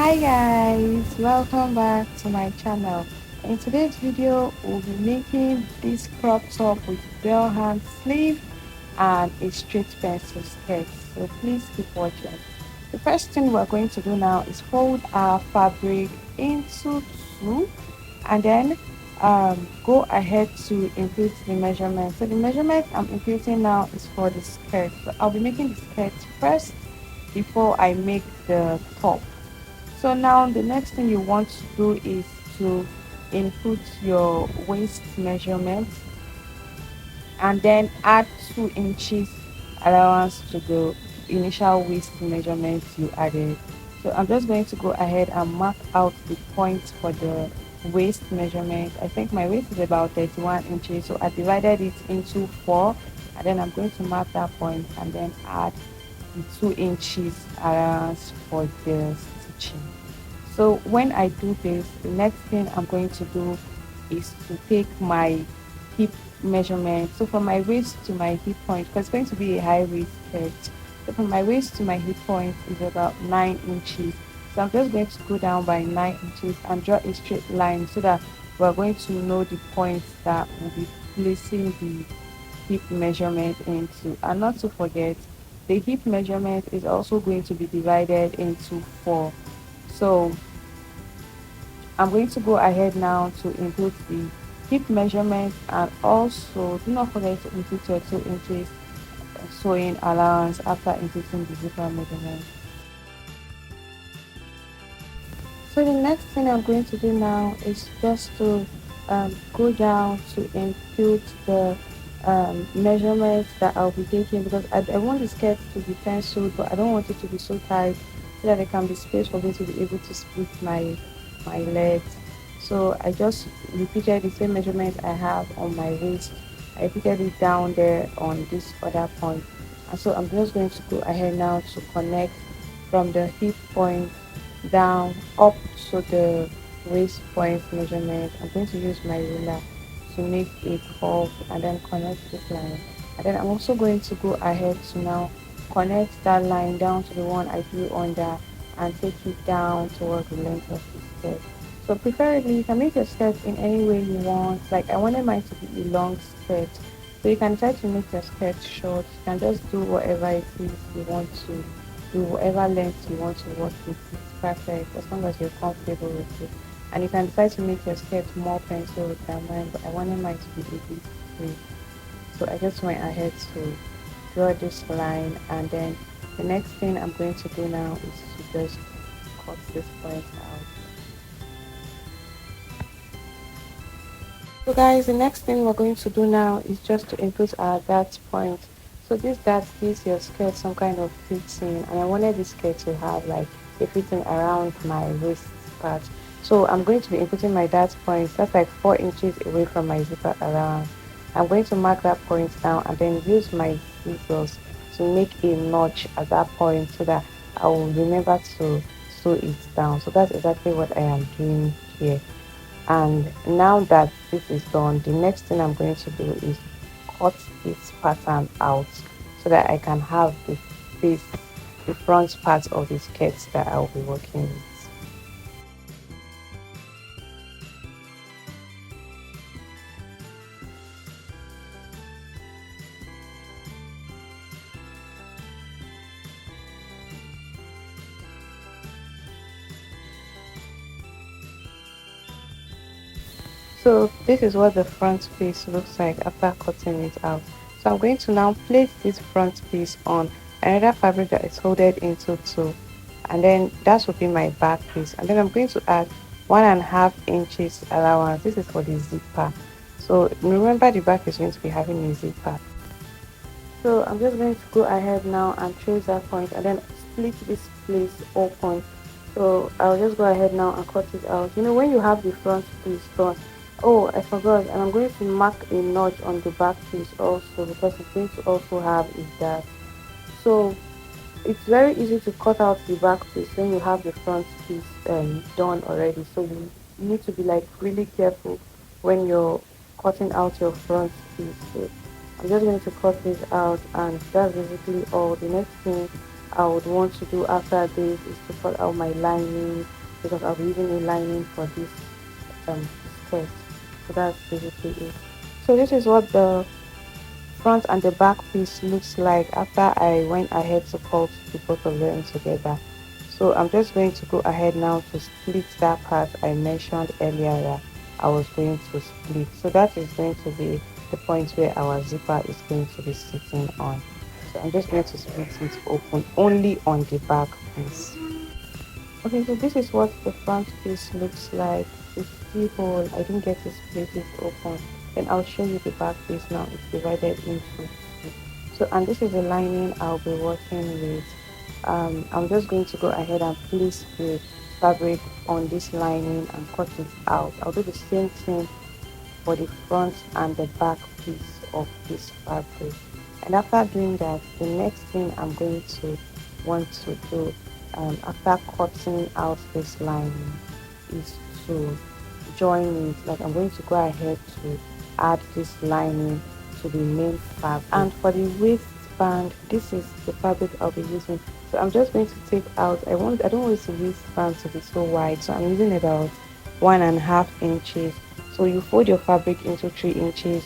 Hi guys, welcome back to my channel. In today's video, we'll be making this crop top with bell hand sleeve and a straight pencil skirt. So please keep watching. The first thing we're going to do now is fold our fabric into two and then go ahead to input the measurement. So the measurement I'm inputting now is for the skirt. So I'll be making the skirt first before I make the top. So now the next thing you want to do is to input your waist measurement and then add 2 inches allowance to the initial waist measurement you added. So I'm just going to go ahead and mark out the points for the waist measurement. I think my waist is about 31 inches, so I divided it into four, and then I'm going to mark that point and then add the 2 inches allowance for the stitching. So when I do this, the next thing I'm going to do is to take my hip measurement. So from my waist to my hip point, because it's going to be a high waist skirt. So from my waist to my hip point is about 9 inches. So I'm just going to go down by 9 inches and draw a straight line so that we're going to know the points that we'll be placing the hip measurement into. And not to forget, the hip measurement is also going to be divided into four. So I'm going to go ahead now to input the hip measurement, and also do not forget to input your 2 inches sewing allowance after inputting the zipper measurement. So the next thing I'm going to do now is just to go down to input the measurements that I'll be taking, because I want the skirt to be penciled, but I don't want it to be so tight so that there can be space for me to be able to split my legs. So I just repeated the same measurement I have on my waist. I repeated it down there on this other point. And so I'm just going to go ahead now to connect from the hip point down up to the waist point measurement. I'm going to use my ruler to make a curve and then connect this line. And then I'm also going to go ahead to now connect that line down to the one I drew under and take it down towards the length of the skirt. So preferably you can make your skirt in any way you want. Like I wanted mine to be a long skirt. So you can try to make your skirt short. You can just do whatever it is you want to do, whatever length you want to work with. It's perfect as long as you're comfortable with it. And you can decide to make your skirt more pencil than mine, but I wanted mine to be a bit free. So I just went ahead to draw this line, and then the next thing I'm going to do now is to just cut this point out. So guys, the next thing we're going to do now is just to input our dart point. So this dart gives your skirt some kind of fitting, and I wanted this skirt to have like a fitting around my waist part. So I'm going to be inputting my dart point. That's like 4 inches away from my zipper allowance. I'm going to mark that point down and then use my scissors to make a notch at that point so that I will remember to sew it down. So that's exactly what I am doing here. And now that this is done, the next thing I'm going to do is cut this pattern out so that I can have this the front part of the skirt that I'll be working with. So this is what the front piece looks like after cutting it out. So I'm going to now place this front piece on another fabric that is folded into two, and then that will be my back piece. And then I'm going to add 1.5 inches allowance. This is for the zipper. So remember the back is going to be having a zipper. So I'm just going to go ahead now and trace that point and then split this place open. So I'll just go ahead now and cut it out. You know, when you have the front piece done, oh, I forgot, and I'm going to mark a notch on the back piece also, because it's going to also have a dart. So it's very easy to cut out the back piece when you have the front piece done already. So you need to be like really careful when you're cutting out your front piece. So I'm just going to cut this out, and that's basically all. The next thing I would want to do after this is to cut out my lining, because I'll be using a lining for this skirt. So that's basically it. So this is what the front and the back piece looks like after I went ahead to cut the both of them together. So I'm just going to go ahead now to split that part I mentioned earlier that I was going to split. So that is going to be the point where our zipper is going to be sitting on. So I'm just going to split it open only on the back piece. Okay, so this is what the front piece looks like. It's still whole. I didn't get to split it open. Then I'll show you the back piece now. It's divided into two. So, and this is the lining I'll be working with. I'm just going to go ahead and place the fabric on this lining and cut it out. I'll do the same thing for the front and the back piece of this fabric. And after doing that, the next thing I'm going to want to do after cutting out this lining is to join it. Like I'm going to go ahead to add this lining to the main fabric. And for the waistband, this is the fabric I'll be using. So I'm just going to take out, I don't want the waistband to be so wide, so I'm using about 1.5 inches. So you fold your fabric into 3 inches,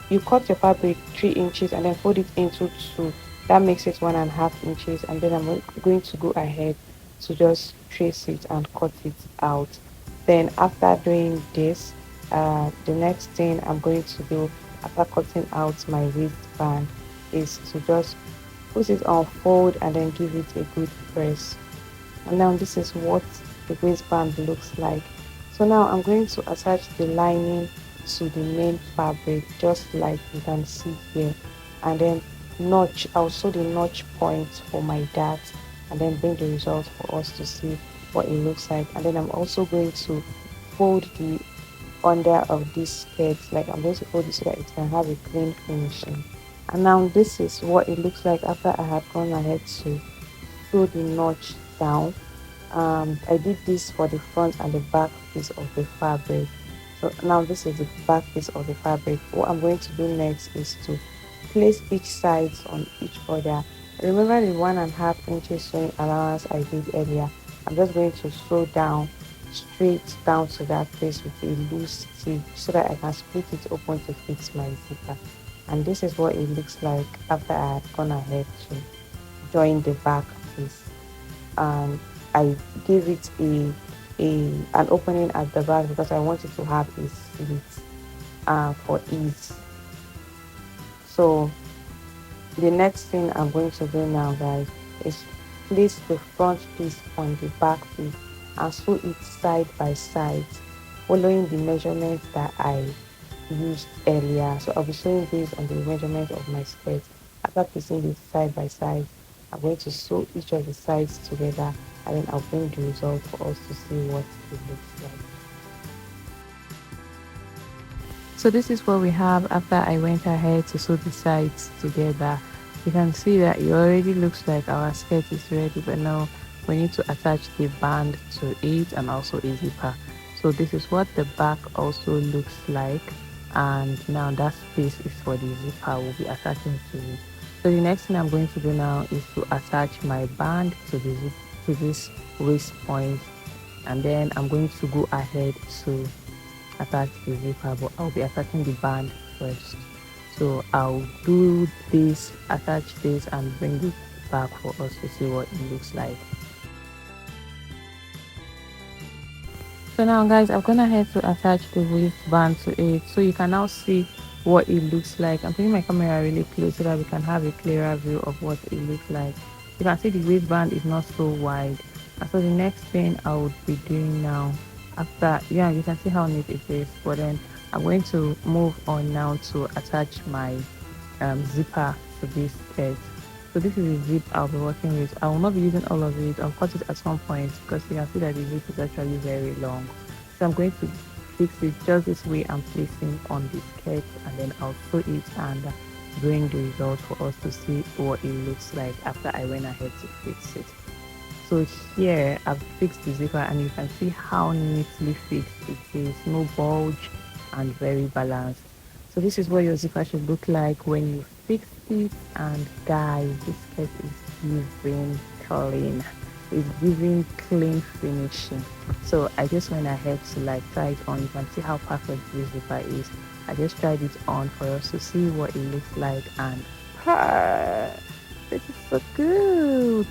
you cut your fabric 3 inches and then fold it into two. That makes it 1.5 inches, and then I'm going to go ahead to just trace it and cut it out. Then after doing this, the next thing I'm going to do after cutting out my waistband is to just put it on fold and then give it a good press. And now this is what the waistband looks like. So now I'm going to attach the lining to the main fabric just like you can see here, and then notch, I'll sew the notch points for my dart and then bring the result for us to see what it looks like. And then I'm also going to fold the under of this skirt, like I'm going to fold it so that it can have a clean finishing. And now this is what it looks like after I had gone ahead to sew the notch down. I did this for the front and the back piece of the fabric. So now this is the back piece of the fabric. What I'm going to do next is to place each sides on each other. Remember the 1.5 inches sewing allowance I did earlier. I'm just going to sew down straight down to that place with a loose tip so that I can split it open to fix my zipper. And this is what it looks like after I had gone ahead to join the back piece. And I gave it an opening at the back because I wanted to have a slit for ease. So the next thing I'm going to do now, guys, is place the front piece on the back piece and sew it side by side, following the measurements that I used earlier. So I'll be showing this on the measurement of my skirt. After placing it side by side, I'm going to sew each of the sides together, and then I'll bring the result for us to see what it looks like. So this is what we have after I went ahead to sew the sides together. You can see that it already looks like our skirt is ready, but now we need to attach the band to it and also a zipper. So this is what the back also looks like, and now that space is for the zipper we'll be attaching to it. So the next thing I'm going to do now is to attach my band to this waist point, and then I'm going to go ahead to attach the zipper, but I'll be attaching the band first. So I'll do this, attach this, and bring it back for us to see what it looks like. So now, guys, I've gone ahead to attach the waistband to it, so you can now see what it looks like. I'm putting my camera really close so that we can have a clearer view of what it looks like. You can see the waistband is not so wide. And so the next thing I would be doing now, after, yeah, you can see how neat it is, but then I'm going to move on now to attach my zipper to this skirt. So this is the zip I'll be working with. I will not be using all of it. I'll cut it at some point because you can see that the zip is actually very long. So I'm going to fix it just this way I'm placing on the skirt, and then I'll sew it and bring the result for us to see what it looks like after I went ahead to fix it. So here I've fixed the zipper, and you can see how neatly fixed it is, no bulge and very balanced. So this is what your zipper should look like when you fix it, and guys, this skirt is giving clean. It's giving clean finishing. So I just went ahead to like try it on. You can see how perfect this zipper is. I just tried it on for us to see what it looks like, and this is so good.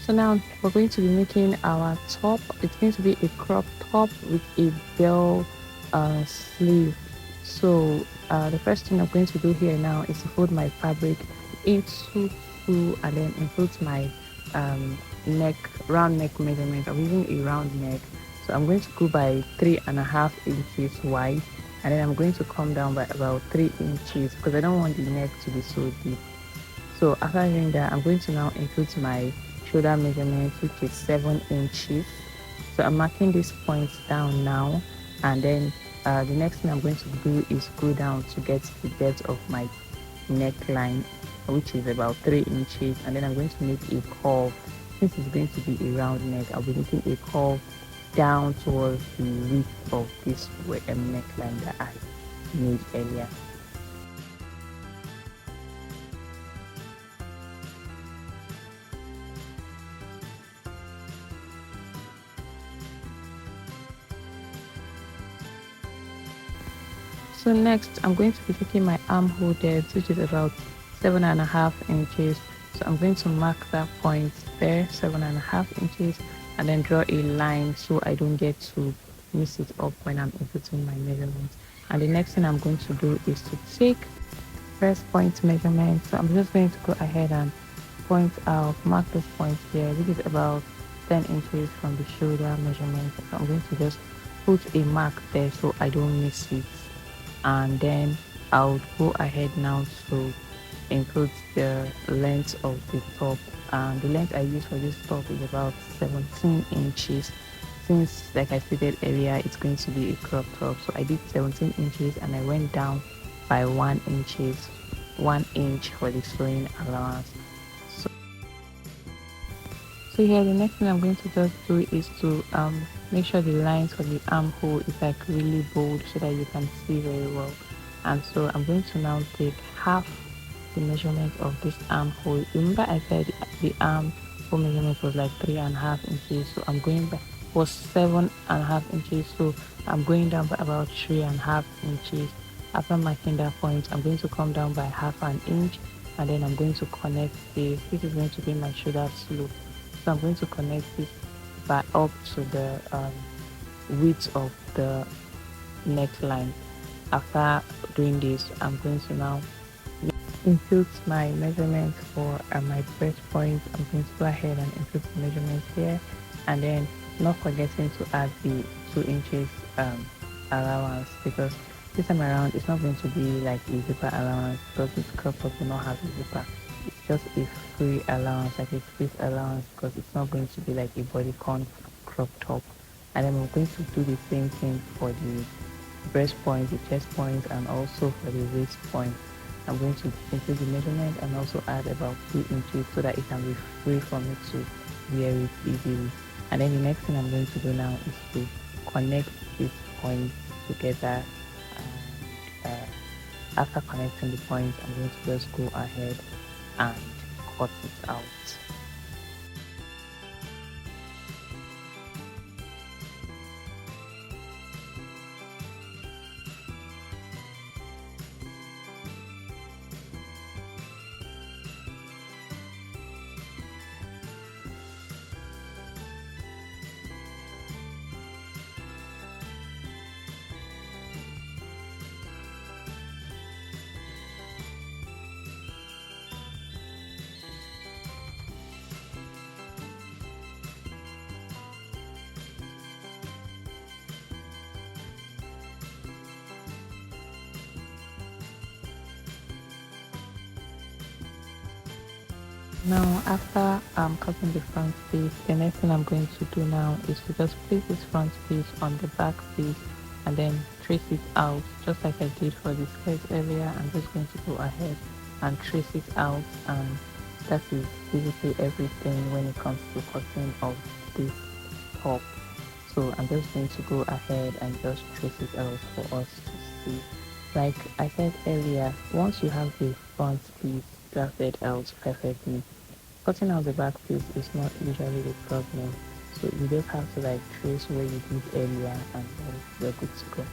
So now we're going to be making our top. It's going to be a crop top with a bell sleeve. So the first thing I'm going to do here now is to fold my fabric into two, and then include my um, neck, round neck measurement. I'm using a round neck. So I'm going to go by 3.5 inches wide, and then I'm going to come down by about 3 inches because I don't want the neck to be so deep. So after doing that, I'm going to now include my shoulder measurement, which is 7 inches. So I'm marking this point down now, and then the next thing I'm going to do is go down to get the depth of my neckline, which is about 3 inches, and then I'm going to make a curve. Since it's going to be a round neck, I'll be making a curve down towards the width of this neckline that I made earlier. So next, I'm going to be taking my armhole depth, which is about 7.5 inches. So I'm going to mark that point there, 7.5 inches, and then draw a line so I don't get to mix it up when I'm inputting my measurements. And the next thing I'm going to do is to take first point measurement. So I'm just going to go ahead and point out, mark this point here, which is about 10 inches from the shoulder measurement. So I'm going to just put a mark there so I don't miss it, and then I'll go ahead now to include the length of the top. And the length I use for this top is about 17 inches. Since, like I stated earlier, it's going to be a crop top, so I did 17 inches and I went down by 1 inch for the sewing allowance. So here, the next thing I'm going to just do is to make sure the lines for the armhole is like really bold so that you can see very well. And so I'm going to now take half the measurement of this armhole. Remember I said the armhole measurement was like 3.5 inches, so I'm going back, was 7.5 inches, so I'm going down by about 3.5 inches. After marking that point, I'm going to come down by half an inch, and then I'm going to connect this is going to be my shoulder slope. So I'm going to connect it by up to the width of the neckline. After doing this, I'm going to now input my measurement for my breast point. I'm going to go ahead and input the measurement here, and then not forgetting to add the 2 inches allowance, because this time around it's not going to be like a zipper allowance because this crop top will not have a zipper. It's just a free allowance, like a space allowance, because it's not going to be like a bodycon crop top. And then we're going to do the same thing for the breast point, the chest point, and also for the waist point. I'm going to include the measurement and also add about 2 inches so that it can be free for me to wear it easily. And then the next thing I'm going to do now is to connect these points together. And after connecting the points, I'm going to just go ahead and cut it out. Now, after cutting the front piece, the next thing I'm going to do now is to just place this front piece on the back piece and then trace it out just like I did for the skirt earlier. I'm just going to go ahead and trace it out, and that is basically everything when it comes to cutting of this top. So I'm just going to go ahead and just trace it out for us to see. Like I said earlier, once you have the front piece drafted out perfectly, cutting out the back piece is not usually the problem. So you just have to like trace where you did earlier and then you're good to go.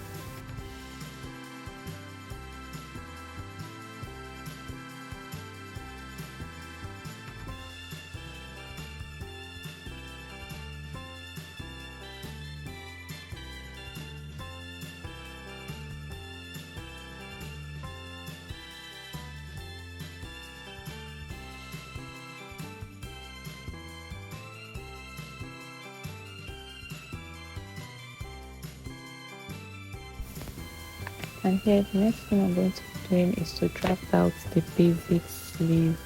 And here the next thing I'm going to be doing is to draft out the basic sleeve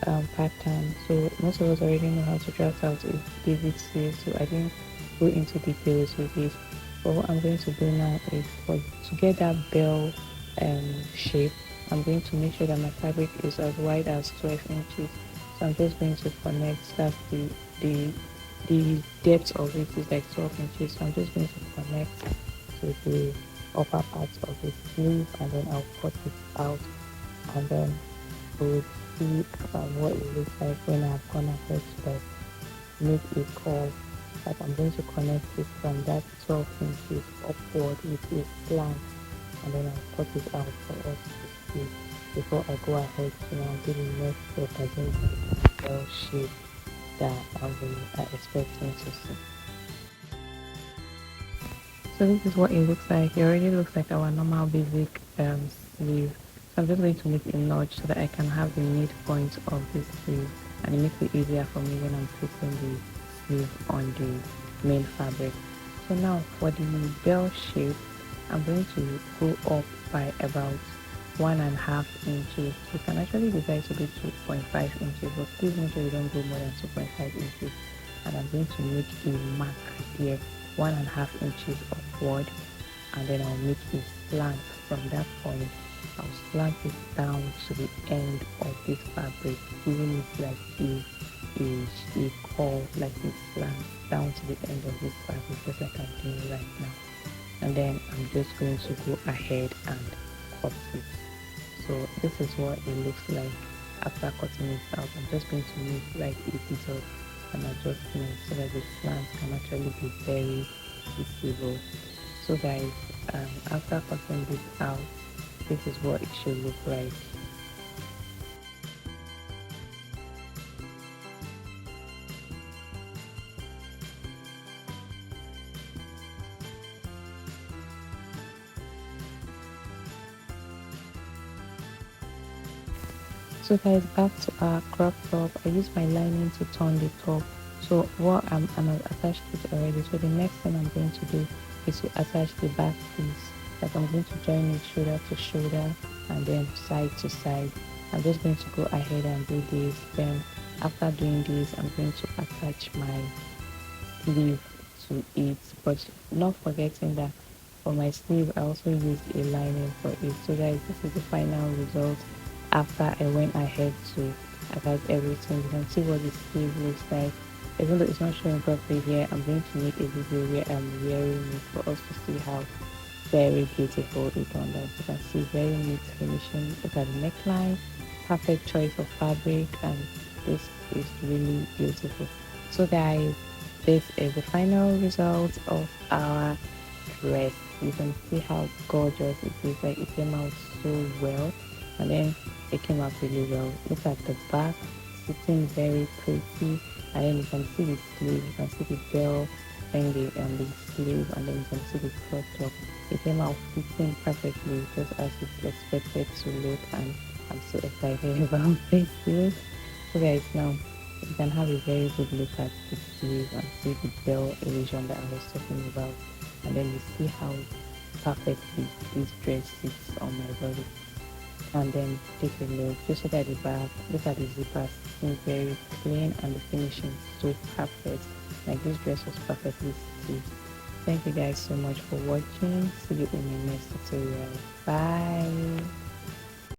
pattern. So most of us already know how to draft out a basic sleeve, so I didn't go into details with it. But what I'm going to do now is to get that bell shape, I'm going to make sure that my fabric is as wide as 12 inches. So I'm just going to connect, that's the the depth of it is like 12 inches. So I'm just going to connect to the upper part of the sleeve and then I'll cut it out and then we'll see what it looks like when I've gone ahead to like make a curve. Like I'm going to connect it from that 12 inches upward with a slant and then I'll cut it out for us to see before I go ahead to now do the next step again the bell shape that we are expecting to see. So this is what it looks like. It already looks like our normal basic sleeve. So I'm just going to make a notch so that I can have the midpoint of this sleeve and it makes it easier for me when I'm fixing the sleeve on the main fabric. So now for the bell shape, I'm going to go up by about 1.5 inches. You can actually decide to do 2.5 inches, but please make sure you don't go more than 2.5 inches. And I'm going to make a mark here 1.5 inches upward and then I'll make a slant from that point. I'll slant it down to the end of this fabric, giving it like a curve, like a slant down to the end of this fabric, just like I'm doing right now. And then I'm just going to go ahead and cut it. So this is what it looks like after cutting it out. I'm just going to make like a bit of an adjustment so that the slant can actually be very visible. So guys, after cutting this out, this is what it should look like. So guys, back to our crop top. I use my lining to turn the top. So what I'm attached to it already. So the next thing I'm going to do is to attach the back piece. Like I'm going to join it shoulder to shoulder and then side to side. I'm just going to go ahead and do this. Then after doing this, I'm going to attach my sleeve to it, but not forgetting that for my sleeve I also used a lining for it. So guys, this is the final result after I went ahead to attach everything. You can see what the sleeve looks like. Even though it's not showing properly here, I'm going to make a video where I'm wearing it for us to see how very beautiful it turned out. You can see very neat finishing. Look at the neckline, perfect choice of fabric, and this is really beautiful. So guys, this is the final result of our dress. You can see how gorgeous it is. Like it came out so well, and then it came out really well. Look at the back, sitting very pretty, and then you can see the sleeve, you can see the bell and the sleeve, and then you can see the crop top. It came out fitting perfectly, just as it's expected to look, and I'm so excited about this. So guys, now you can have a very good look at the sleeve and see the bell illusion that I was talking about, and then you see how perfectly this dress sits on my body. And then take a look, just look at the back, look at the zippers, seems very clean and the finishing so perfect. Like this dress was perfectly stitched. Thank you guys so much for watching. See you in my next tutorial. Bye.